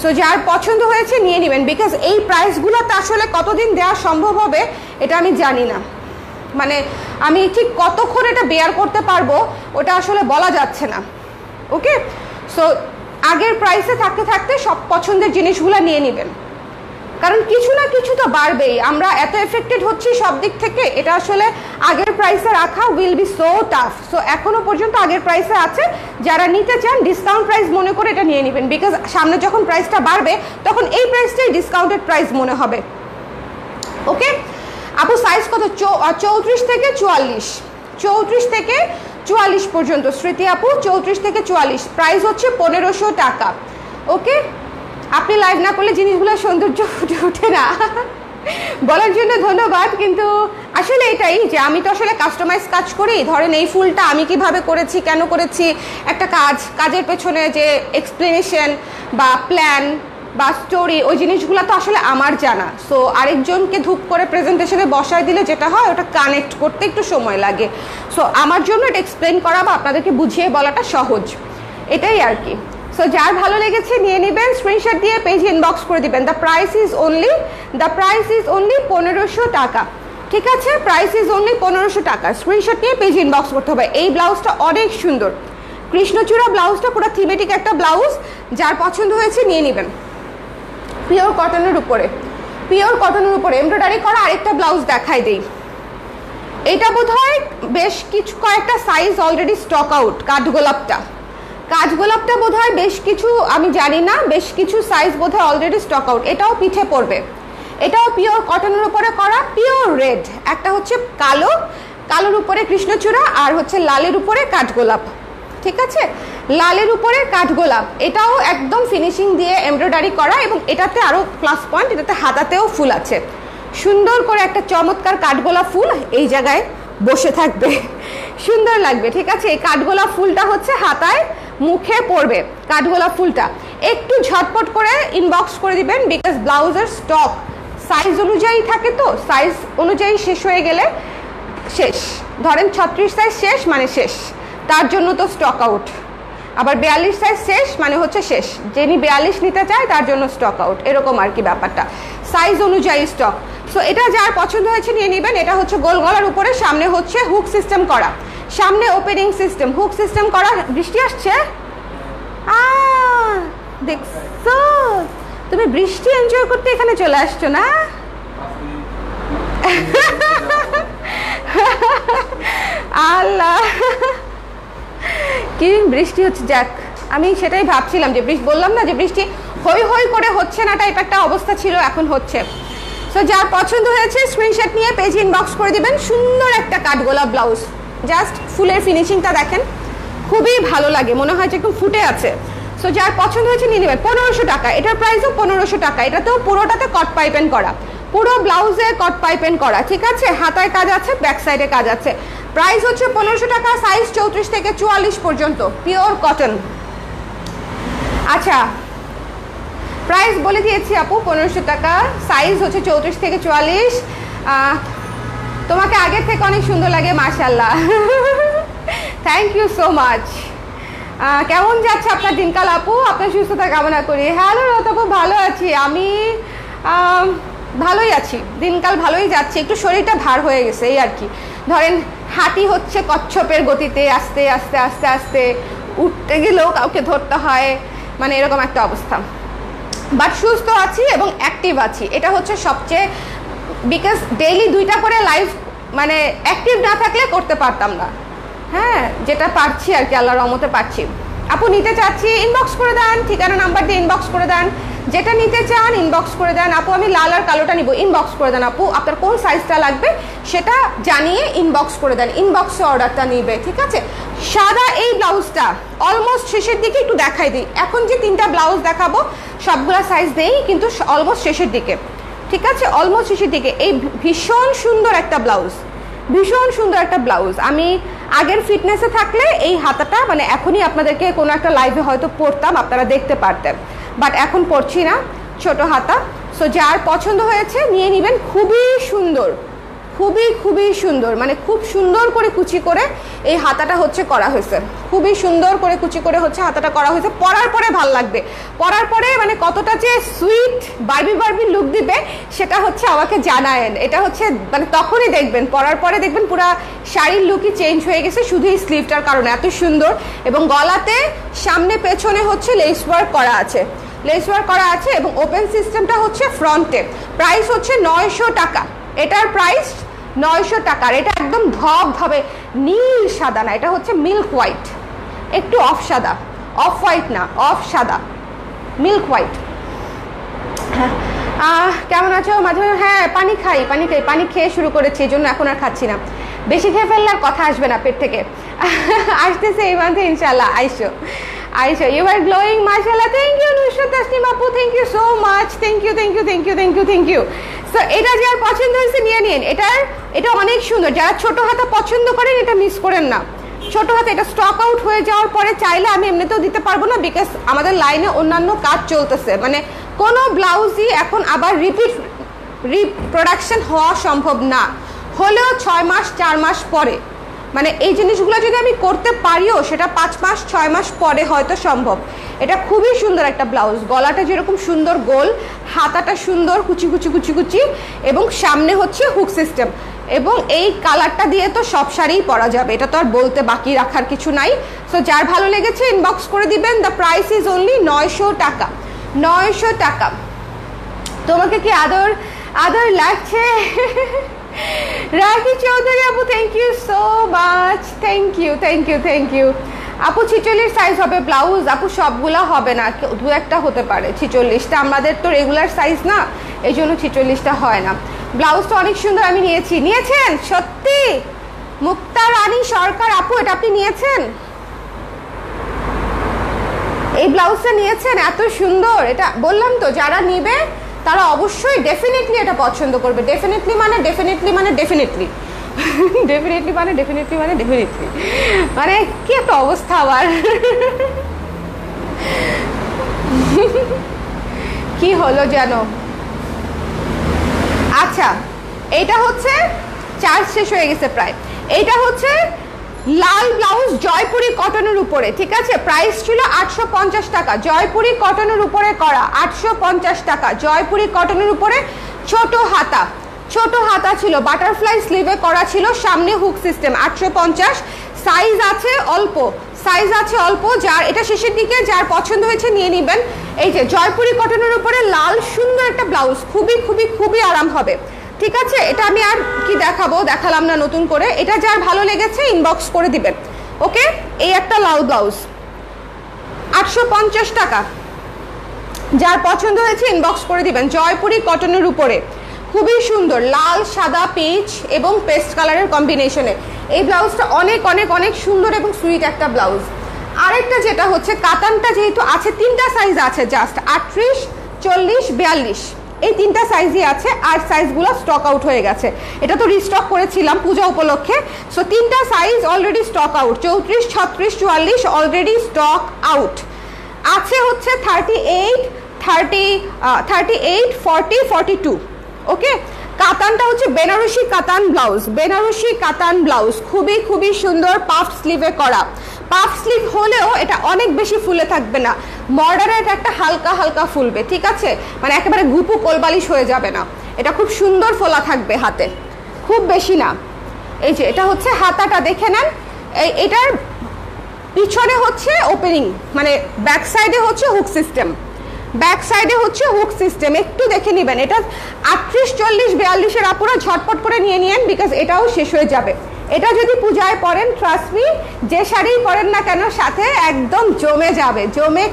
S1: সো যার পছন্দ হয়েছে নিয়ে নেবেন, বিকজ এই প্রাইসগুলোতে আসলে কতদিন দেওয়া সম্ভব হবে এটা আমি জানি না, মানে আমি ঠিক কতক্ষণ এটা বেয়ার করতে পারবো ওটা আসলে বলা যাচ্ছে না, ওকে। সো আগের প্রাইসে থাকতে থাকতে সব পছন্দের জিনিসগুলো নিয়ে নেবেন, কারণ কিছু না কিছু তো বাড়বেই, আমরা এত এফেক্টেড হচ্ছি সব দিক থেকে, এটা আসলে আগের প্রাইসে রাখা will be so tough. So এখনো পর্যন্ত আগের প্রাইসে আছে, যারা নিতে চান ডিসকাউন্ট প্রাইস মনে করে এটা নিয়ে নেবেন, বিকজ সামনে যখন প্রাইসটা বাড়বে তখন এই প্রাইসটাই ডিসকাউন্টেড প্রাইস মনে হবে, ওকে। আপু সাইজ কত? 34 থেকে 44, 34 থেকে 44 পর্যন্ত। স্মৃতি আপু 34 থেকে 44, প্রাইস হচ্ছে 1500 টাকা, ওকে। আপনি লাইভ না করলে জিনিসগুলো সৌন্দর্য ফুটে ওঠে না, বলার জন্য ধন্যবাদ, কিন্তু আসলে এটাই যে আমি তো আসলে কাস্টমাইজ কাজ করি। ধরেন এই ফুলটা আমি কিভাবে করেছি, কেন করেছি, একটা কাজের পেছনে যে এক্সপ্লেনেশন বা প্ল্যান বা স্টোরি, ওই জিনিসগুলো তো আসলে আমার জানা। সো আরেকজনকে ধূপ করে প্রেজেন্টেশনে বসায় দিলে যেটা হয়, ওটা কানেক্ট করতে একটু সময় লাগে। সো আমার জন্য এটা এক্সপ্লেন করা বা আপনাদেরকে বুঝিয়ে বলাটা সহজ, এটাই আর কি। সো যার ভালো লেগেছে নিয়ে নেবেন, স্ক্রিনশট দিয়ে পেজ ইনবক্স করে দিবেন। দ্য প্রাইস ইজ অনলি 1500 টাকা, ঠিক আছে? প্রাইস ইজ অনলি 1500 টাকা। স্ক্রিনশট নিয়ে পেজ ইনবক্স করতে হবে। এই ব্লাউজটা অনেক সুন্দর, কৃষ্ণচূড়া ব্লাউজটা পুরো থিমেটিক একটা ব্লাউজ। যার পছন্দ হয়েছে নিয়ে নেবেন। পিওর কটনের উপরে, পিওর কটনের উপরে এমব্রয়ডারি করা আরেকটা ব্লাউজ দেখাই দেই। এটা বোধহয় বেশ কিছু কয়েকটা সাইজ অলরেডি স্টক আউট। কাঠগোলাপটা বোধহয় বেশ কিছু, আমি জানি না, বেশ কিছু সাইজ বোধহয় অলরেডি স্টক আউট। এটাও পিঠে পড়বে, এটাও পিওর কটনের উপরে করা, পিওর রেড। একটা হচ্ছে কালোর উপরে কৃষ্ণচূড়া, আর হচ্ছে লালের উপরে কাঠগোলাপ, ঠিক আছে? লালের উপরে কাঠগোলাপ, এটাও একদম ফিনিশিং দিয়ে এমব্রয়ডারি করা। এবং এটাতে আরো প্লাস পয়েন্ট, এটাতে হাতাতেও ফুল আছে, সুন্দর করে একটা চমৎকার কাঠগোলাপ ফুল এই জায়গায় বসে থাকবে, সুন্দর লাগবে, ঠিক আছে? এই কাঠগোলাপ ফুলটা হচ্ছে হাতায় মুখে পড়বে। কাঠগোলাপ ফুলটা একটু ঝটপট করে ইনবক্স করে দিবেন, বিকজ ব্লাউজের স্টক সাইজ অনুযায়ী থাকে, তো সাইজ অনুযায়ী শেষ হয়ে গেলে শেষ। ধরেন 36 সাইজ শেষ মানে শেষ, তার জন্য তো স্টক আউট। আবার 42 সাইজ শেষ মানে হচ্ছে শেষ, যিনি 42 নিতে চায় তার জন্য স্টক আউট, এরকম আর কি ব্যাপারটা, সাইজ অনুযায়ী স্টক। সো এটা যার পছন্দ হয়েছে নিয়ে নেবেন। এটা হচ্ছে গোল গলার উপরে, সামনে হচ্ছে হুক সিস্টেম করা, সামনে ওপেনিং সিস্টেম, হুক সিস্টেম করা। বৃষ্টি আসছে, দেখছো তুমি বৃষ্টি এনজয় করতে এখানে চলে আসছো না? আল্লাহ, কি বৃষ্টি হচ্ছে। যাক, আমি সেটাই ভাবছিলাম যে বললাম না যে বৃষ্টি হই হই করে হচ্ছে না, টাইপ একটা অবস্থা ছিল, এখন হচ্ছে। সো যার পছন্দ হয়েছে স্ক্রিনশট নিয়ে পেজ ইনবক্স করে দিবেন। সুন্দর একটা কাঠগোলাপ ব্লাউজ, জাস্ট ফুলের ফিনিশিংটা দেখেন, খুবই ভালো লাগে, মনে হয় যে একটু ফুটে আছে। সো যার পছন্দ হয়েছে নিয়ে নেবেন। 1500 টাকা, এটার প্রাইসও 1500 টাকা। এটা তো পুরোটাতে কট পাইপেন করা, পুরো ব্লাউজে কট পাইপেন করা, ঠিক আছে? হাতায় কাজ আছে, ব্যাক সাইডে কাজ আছে। প্রাইস হচ্ছে 1500 টাকা, সাইজ 34 থেকে 44 পর্যন্ত, পিওর কটন। আচ্ছা, প্রাইস বলে দিয়েছি আপু, 1500 টাকা, সাইজ হচ্ছে 34 থেকে 44। তোমাকে আগের থেকে অনেক সুন্দর লাগে, মাশাআল্লাহ। Thank you so much. কেমন যাচ্ছে আপনার দিনকাল আপু? আপনার সুস্থতা কামনা করি। হ্যালো রতপু, ভালো আছি আমি, ভালোই আছি, দিনকাল ভালোই যাচ্ছে। একটু শরীরটা ভার হয়ে গেছে এই আর কি। ধরেন হাঁটি হচ্ছে কচ্ছপের গতিতে, আস্তে আস্তে আস্তে আস্তে, উঠতে গেলেও কাউকে ধরতে হয়, মানে এরকম একটা অবস্থা। বাট সুস্থ আছি এবং অ্যাক্টিভ আছি, এটা হচ্ছে সবচেয়ে, বিকজ ডেইলি 2টা করে লাইভ, মানে অ্যাক্টিভ না থাকলে করতে পারতাম না। হ্যাঁ, যেটা পারছি আর কি, আল্লাহর রহমতে পারছি। আপু নিতে চাচ্ছি, ইনবক্স করে দেন, ঠিকানা নাম্বার দিয়ে ইনবক্স করে দেন, যেটা নিতে চান ইনবক্স করে দেন। আপু আমি লাল আর কালোটা নিব, ইনবক্স করে দেন। আপু আপনার কোন সাইজটা লাগবে সেটা জানিয়ে ইনবক্স করে দেন, ইনবক্সে অর্ডারটা নিবে, ঠিক আছে? সাদা এই ব্লাউজটা অলমোস্ট শেষের দিকে, একটু দেখাই দিই। এখন যে 3টা ব্লাউজ দেখাবো সবগুলা সাইজ নেই, কিন্তু অলমোস্ট শেষের দিকে, ঠিক আছে? অলমোস্ট শেষের দিকে। এই ভীষণ সুন্দর একটা ব্লাউজ, ভীষণ সুন্দর একটা ব্লাউজ। আমি আগের ফিটনেসে থাকলে এই হাতাটা, মানে এখনই আপনাদেরকে কোনো একটা লাইভে হয়তো পরতাম, আপনারা দেখতে পারতেন, বাট এখন পরছি না, ছোট হাতা। সো যার পছন্দ হয়েছে নিয়ে নেবেন। খুবই সুন্দর, খুবই খুবই সুন্দর, মানে খুব সুন্দর করে কুচি করে এই হাতাটা হচ্ছে করা হয়েছে, খুবই সুন্দর করে কুচি করে হচ্ছে হাতাটা করা হয়েছে। পরার পরে ভাল লাগবে, পরার পরে মানে কতটা যে সুইট বারবি লুক দিবে সেটা হচ্ছে আমাকে জানায়েন। এটা হচ্ছে মানে তখনই দেখবেন, পরার পরে দেখবেন পুরা শাড়ির লুকই চেঞ্জ হয়ে গেছে, শুধু এই স্লিভটার কারণে। এত সুন্দর, এবং গলাতে সামনে পেছনে হচ্ছে লেস ওয়ার্ক করা আছে, লেস ওয়ার্ক করা আছে, এবং ওপেন সিস্টেমটা হচ্ছে ফ্রন্টে। প্রাইস হচ্ছে 900 টাকা, এটার প্রাইস 900 টাকার। এটা একদম ধবধবে নীল সাদা না, এটা হচ্ছে মিল্ক হোয়াইট, একটু অফ সাদা, অফ হোয়াইট না, অফ সাদা, মিল্ক হোয়াইট। কেমন আছো? মাঝে মাঝে হ্যাঁ, পানি খাই, পানি খেয়ে শুরু করেছি, এই জন্য এখন আর খাচ্ছি না। বেশি খেয়ে ফেললে আর কথা আসবে না পেট থেকে। আসতেছে এই মান্থে ইনশাল্লাহ, আইসো। Aisha, you are glowing, mashallah. Thank you, Nusrat Tasnim Apu. Thank you so much. Thank you, thank you, thank you, thank you, thank you. So, এটা যার পছন্দ হয়েছে নিয়ে নিন। এটা অনেক সুন্দর। যারা ছোট হাতা পছন্দ করেন এটা মিস করেন না। ছোট হাতে এটা স্টক আউট হয়ে যাওয়ার পরে চাইলে আমি এমনিতেও দিতে পারবো না, বিকজ আমাদের লাইনে অন্যান্য কাজ চলতেছে। মানে কোনো ব্লাউজই এখন আবার রিপ্রোডাকশন হওয়া সম্ভব না, হলেও 6 মাস 4 মাস পরে। মানে এই জিনিসগুলো যদি আমি করতে পারিও সেটা 5 মাস 6 মাস পরে হয়তো সম্ভব। এটা খুবই সুন্দর একটা ব্লাউজ, গলাটা যেরকম সুন্দর গোল, হাতাটা সুন্দর কুচি কুচি কুচি কুচি, এবং সামনে হচ্ছে হুক সিস্টেম। এবং এই কালারটা দিয়ে তো সব শাড়িই পরা যাবে, এটা তো আর বলতে বাকি রাখার কিছু নাই। সো যার ভালো লেগেছে ইনবক্স করে দিবেন। দ্য প্রাইস ইজ অনলি 900 টাকা। 900 টাকা। তোমাকে কি আদর লাগছে? রাখি চৌধুরী আপু, thank you so much. Thank you thank you thank you আপু। 46 সাইজ হবে ব্লাউজ আপু, সবগুলা হবে না, দু একটা হতে পারে। 46টা আমাদের তো রেগুলার সাইজ না, এই জন্য 46টা হয় না। ব্লাউজটা অনেক সুন্দর, আমি নিয়েছেন সত্যি? মুক্তা রানী সরকার আপু, এটা আপনি নিয়েছেন? এই ব্লাউজটা নিয়েছেন? এত সুন্দর। এটা বললাম তো, যারা নিবে তারা অবশ্যই ডেফিনেটলি এটা পছন্দ করবে। ডেফিনেটলি মানে ডেফিনেটলি মানে ডেফিনেটলি ডেফিনেটলি মানে ডেফিনেটলি মানে ডেফিনেটলি মানে কি একটা অবস্থা আবার। কি হলো জানো? আচ্ছা, এইটা হচ্ছে চার্জ শেষ হয়ে গেছে প্রায়। এইটা হচ্ছে লাল ব্লাউজ জয়পুরি কটনের উপরে, ঠিক আছে? প্রাইস ছিল 850 টাকা। জয়পুরি কটনের উপরে করা 850 টাকা। জয়পুরি কটনের উপরে ছোট হাতা ছিল, বাটারফ্লাই স্লিভে করা ছিল, সামনে হুক সিস্টেম। 850। সাইজ আছে অল্প। যার এটা শেষের দিকে, যার পছন্দ হয়েছে নিয়ে নেবেন। এই যে জয়পুরি কটনের উপরে লাল সুন্দর একটা ব্লাউজ, খুবই খুবই খুবই আরাম হবে, ঠিক আছে? এটা আমি আর কি দেখালাম না নতুন করে। এটা যার ভালো লেগেছে ইনবক্স করে দিবেন, ওকে? এই একটা লাল ব্লাউজ 850 টাকা। যার পছন্দ হয়েছে ইনবক্স করে দিবেন। জয়পুরি কটনের উপরে খুবই সুন্দর, লাল সাদা পিচ এবং পেস্ট কালারের কম্বিনেশনে এই ব্লাউজটা অনেক অনেক অনেক সুন্দর এবং সুইট একটা ব্লাউজ। আরেকটা যেটা হচ্ছে কাতানটা যেহেতু আছে, 3টা সাইজ আছে, জাস্ট 38, 40, 42, এই 3টা সাইজই আছে। আর সাইজগুলো স্টক আউট হয়ে গেছে। এটা তো রিস্টক করেছিলাম পূজা উপলক্ষে। সো 3টা size already stock out. 34, 36, 44 already stock out আছে। হচ্ছে 38, 40, 42, ওকে? কাতানটা হচ্ছে বেনারসি কাতান ব্লাউজ, খুবই খুবই সুন্দর, পাফ স্লিভে করা। পাফ স্লিভ হলেও এটা অনেক বেশি ফুলে থাকবে না, মডারেট একটা হালকা হালকা ফুলবে, ঠিক আছে? মানে একেবারে গুপু কোলবালিশ হয়ে যাবে না, এটা খুব সুন্দর ফোলা থাকবে হাতে, খুব বেশি না। এই যে এটা হচ্ছে হাতাটা দেখে নেন। এটার পিছনে হচ্ছে ওপেনিং, মানে ব্যাক সাইডে হচ্ছে হুক সিস্টেম, একটু দেখে নেবেন। এটা 38, 40, 42-এর আপুরা ঝটপট করে নিয়ে নিয়েন, বিকজ এটাও শেষ হয়ে যাবে। এটা যদি পূজায় পরেন, ট্রাস্ট মি, যে শাড়িই পরেন না কেন সাথে একদম জমে যাবে, জমে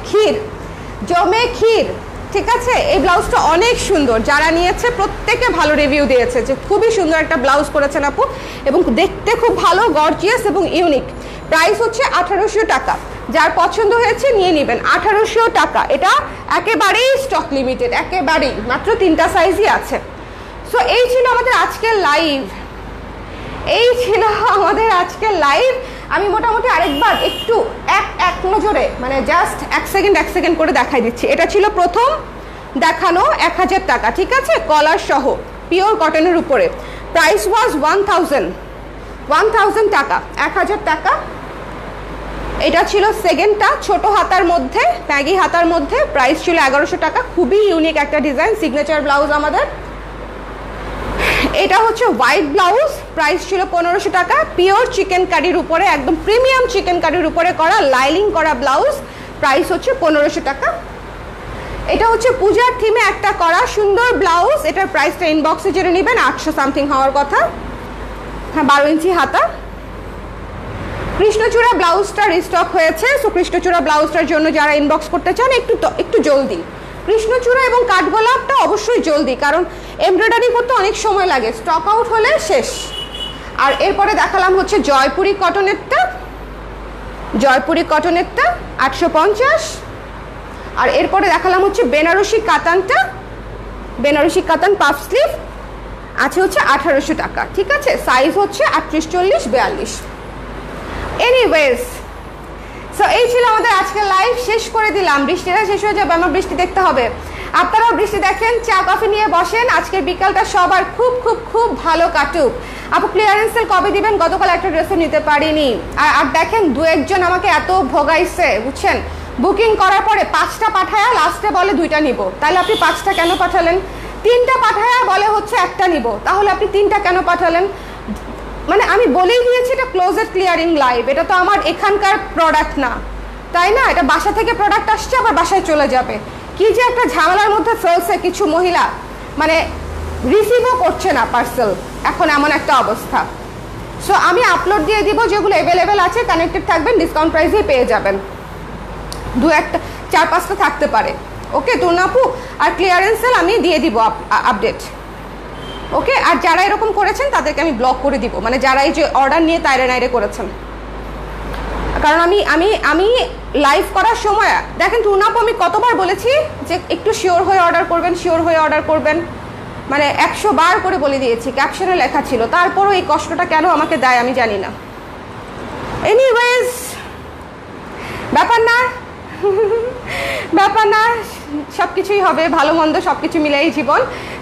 S1: ক্ষীর, ঠিক আছে? এই ব্লাউজটা অনেক সুন্দর, যারা নিয়েছে প্রত্যেকে ভালো রিভিউ দিয়েছে যে খুবই সুন্দর একটা ব্লাউজ করেছেন আপু, এবং দেখতে খুব ভালো, গর্জিয়াস এবং ইউনিক। প্রাইস হচ্ছে 1800 টাকা। যার পছন্দ হয়েছে নিয়ে নেবেন। 1800 টাকা। এটা একেবারেই স্টক লিমিটেড, একেবারেই মাত্র 3টা সাইজই আছে। সো এই ছিল আমাদের আজকের লাইভ। আমি মোটামুটি আরেকবার একটু এক নজরে, মানে জাস্ট এক সেকেন্ড করে দেখাই দিচ্ছি। এটা ছিল প্রথম দেখানো 1000 টাকা, ঠিক আছে? কলার সহ পিওর কটনের উপরে। প্রাইস ওয়াজ 1000 টাকা, 1000 টাকা। এটা ছিল সেকেন্ডটা, ছোট হাতার মধ্যে, ম্যাগি হাতার মধ্যে, প্রাইস ছিল 1100 টাকা। খুবই ইউনিক একটা ডিজাইন, সিগনেচার ব্লাউজ আমাদের। এটা হচ্ছে হোয়াইট ব্লাউজ, প্রাইস ছিল 1500 টাকা। পিওর চিকেন কারির উপরে, একদম প্রিমিয়াম চিকেন কারির উপরে করা, লাইলিং করা ব্লাউজ, প্রাইস হচ্ছে 1500 টাকা। এটা হচ্ছে পূজার থিমে একটা করা সুন্দর ব্লাউজ, এটার প্রাইসটা ইনবক্সে জেনে নেবেন, 800 সামথিং হওয়ার কথা। হ্যাঁ, 12 ইঞ্চি হাতা। কৃষ্ণচূড়া ব্লাউজটা রিস্টক হয়েছে। সো কৃষ্ণচূড়া ব্লাউজটার জন্য যারা ইনবক্স করতে চান একটু জলদি। কৃষ্ণচূড়া এবং কাঠগোলাপটা অবশ্যই জলদি, কারণ এমব্রয়ডারি করতে অনেক সময় লাগে, স্টক আউট হলে শেষ। আর এরপরে দেখালাম হচ্ছে জয়পুরি কটনেরটা, জয়পুরি কটনেরটা 850। আর এরপরে দেখালাম হচ্ছে বেনারসি কাতানটা, বেনারসি কাতান পাফ স্লিভ আছে হচ্ছে 1800 টাকা। ঠিক আছে, সাইজ হচ্ছে 38, 40, 42। এনিওয়েজ, সো এই ছিল আমাদের আজকের লাইভ। শেষ করে দিলাম, বৃষ্টিটা শেষ হয়ে যাবে, আমার বৃষ্টি দেখতে হবে। আপনারাও বৃষ্টি দেখেন, চা কফি নিয়ে বসেন। আজকের বিকালটা সবার খুব খুব খুব ভালো কাটুক। আপু ক্লিয়ারেন্স সেল কবে দিবেন? গতকাল একটা ড্রেসও নিতে পারিনি। আর দেখেন, দু একজন আমাকে এত ভোগাইছে বুঝছেন, বুকিং করার পরে 5টা পাঠায়া লাস্টে বলে 2টা নিব। তাহলে আপনি 5টা কেন পাঠালেন? 3টা পাঠায়া বলে হচ্ছে 1টা নিব, তাহলে আপনি 3টা কেন পাঠালেন? মানে আমি বলেই দিয়েছি এটা ক্লোজেট ক্লিয়ারিং লাইভ, এটা তো আমার এখানকার প্রোডাক্ট না, তাই না? এটা বাসা থেকে প্রোডাক্ট আসছে, আবার বাসায় চলে যাবে। কি যে একটা ঝামেলার মধ্যে ফেলছে কিছু মহিলা, মানে রিসিভও করছে না পার্সেল, এখন এমন একটা অবস্থা। সো আমি আপলোড দিয়ে দিব, যেগুলো অ্যাভেলেবেল আছে কানেক্টেড থাকবেন, ডিসকাউন্ট প্রাইসেই পেয়ে যাবেন। 4-5টা থাকতে পারে। ওকে তুর্নাপু, আর ক্লিয়ারেন্স সেল আমি দিয়ে দিব আপডেট। ওকে, আর যারা এরকম করেছেন তাদেরকে আমি ব্লক করে দিব, মানে যারা এই যে অর্ডার নিয়ে তাইরে নাইরে করেছেন। কারণ আমি লাইভ করার সময় দেখেন টুর্নাপু, আমি কতবার বলেছি যে একটু শিওর হয়ে অর্ডার করবেন, শিওর হয়ে অর্ডার করবেন, মানে 100 বার করে বলে দিয়েছি, ক্যাপশনে লেখা ছিল, তারপরও এই কষ্টটা কেন আমাকে দেয় আমি জানি না। এনিওয়েজ, ব্যাপার না ব্যাপার না, সব কিছুই হবে, ভালো মন্দ সব কিছু মিলেই জীবন।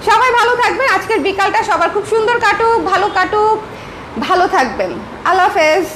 S1: সবাই ভালো থাকবেন, আজকের বিকালটা সবার খুব সুন্দর কাটুক, ভালো কাটুক, ভালো থাকবেন। আল্লাহ হাফেজ।